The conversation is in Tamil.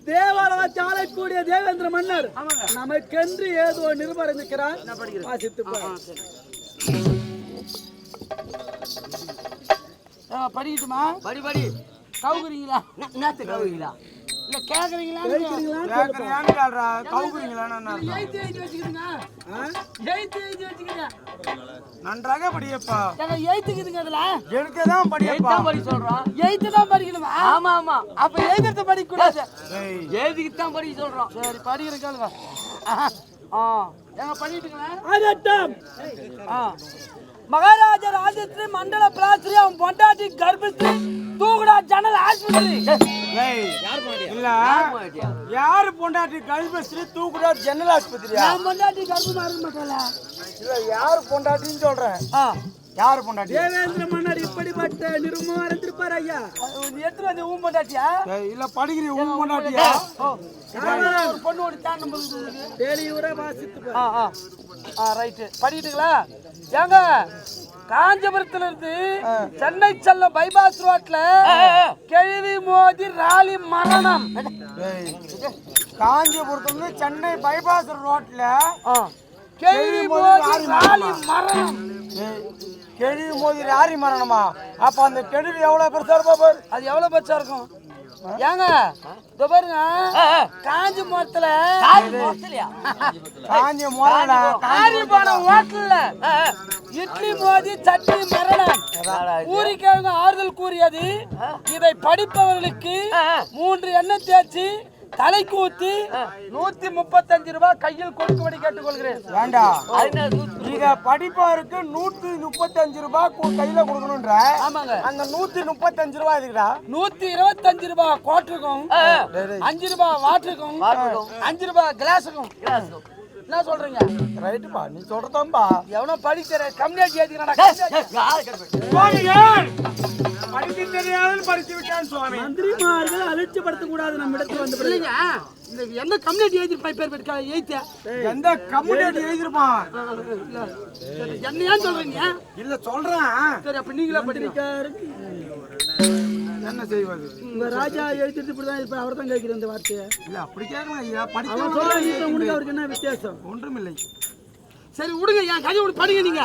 தேவராஜ் ஆளக்கூடிய தேவேந்திர மன்னர் நமக்கென்று ஏதோ நிருபரிக்கிறார். படிக்கட்டுமா? படி கவுக்குறீங்களா? நேத்து கவுக்குறீங்களா? இல்ல கேக்குறீங்களா? நன்றாக படியப்பா. எனக்கு தான் படியப்பா சொல்றோம். எய்த்து தான் படிக்கணுமா? ஆமா ஆமா. அப்ப எய்த்து படிக்க கூடாது. எழுதிக்கு தான் படிக்க சொல்றோம். சரி படிக்கிற கேளுங்க. எங்க பண்ணிட்டுங்களா? மகாராஜா ராஜஸ்ரீ மண்டல பிராஸ்ரீ அவன் பொண்டாட்டி கர்ப்பஸ்ரீ தூக்குடா ஜனல் ஆஸ்பத்திரி. இல்ல யாரு பொண்டாட்டி கர்ப்பஸ்ரீ தூக்குடா ஜனல் ஆஸ்பத்திரியா? நான் பொண்டாட்டி கர்ப்பமா இருக்க மாட்டேல. இல்ல யாரு பொண்டாட்டின்னு சொல்றேன். யாரு பொண்டாட்டி? தேவேந்திர மன்னர் இப்படிப்பட்ட நிருபமா இருந்திருப்பார் ஐயா. எத்தனை வந்து ஊம் பொண்டாட்டியா? இல்ல படிக்கிற ஊம் பொண்டாட்டியா? ஒரு பொண்ணு ஓடி தான் நம்ம டெலிவரா வாசித்து ரைட்டு படிக்கிட்டுங்களா? ஏங்க காஞ்சிபுரத்துல இருந்து சென்னை செல்ல பைபாஸ் ரோட்ல கேள்வி மோதி ராலி மரணம். காஞ்சிபுரத்துல இருந்து சென்னை பைபாஸ் ரோட்ல கேள்வி மோதி ராலி மரணம். கேள்வி மோதி ராலி மரணமா? அப்ப அந்த கேள்வி எவ்வளவு பெருசா இருப்பா? அது எவ்வளவு பெருசா இருக்கும்? ஏங்க இதோ பாருங்க காஞ்சி மரத்துல ஹோட்டல்ல இட்லி மோதி சட்னி மரணம். ஊரிக்காரங்க ஆறுதல் கூறியது இதை படிப்பவர்களுக்கு 3 எண்ணெய் தேய்ச்சி தலைக்கு ஊத்தி 135 ரூபாய் கையில் கொடுக்கும்படி கேட்டுக்கொள்கிறேன். வேண்டாம், இத படிப்பவருக்கு 135 ரூபாய் கையில கொடுக்கணும்ன்ற. ஆமாங்க. அந்த 135 ரூபாய் எதுக்குடா? 125 ரூபாய் கோட்டருக்கும், 5 ரூபாய் வாட்டருக்கும், 5 ரூபாய் கிளாஸுக்கும். என்ன சொல்றீங்க? ரைட்டுப்பா, நீ சொல்றதாம்பா. எவனோ படிக்கிற கம்யூனிட்டி ஏத்திக்கடா. படிக்க தெரியாதுன்னு படிச்சு விட்டான் சுவாமி. மந்திரிமார்கள் அலட்சியப்படுத்த கூடாது. நம்ம இடத்துல வந்து இல்லைங்க, இந்த எந்த கம்யூனிட்டி எழுதிருப்பான் பேர் பெருக்கா எழுத்த எந்த கம்யூனிட்டி எழுதிருப்பான்? என்ன ஏன் சொல்றீங்க? இல்ல சொல்றேன். சரி அப்ப நீங்களா படிக்கிறாரு என்ன செய்வது? உங்க ராஜா எழுதிட்டு இப்படிதான் இப்ப அவர் தான் கேட்கிற இந்த வார்த்தையை. இல்ல அப்படி கேட்கணும் ஐயா. படிக்க சொல்றேன், அவருக்கு என்ன வித்தியாசம்? ஒன்றும் இல்லை. சரி விடுங்க, என் கதை படிங்க நீங்க.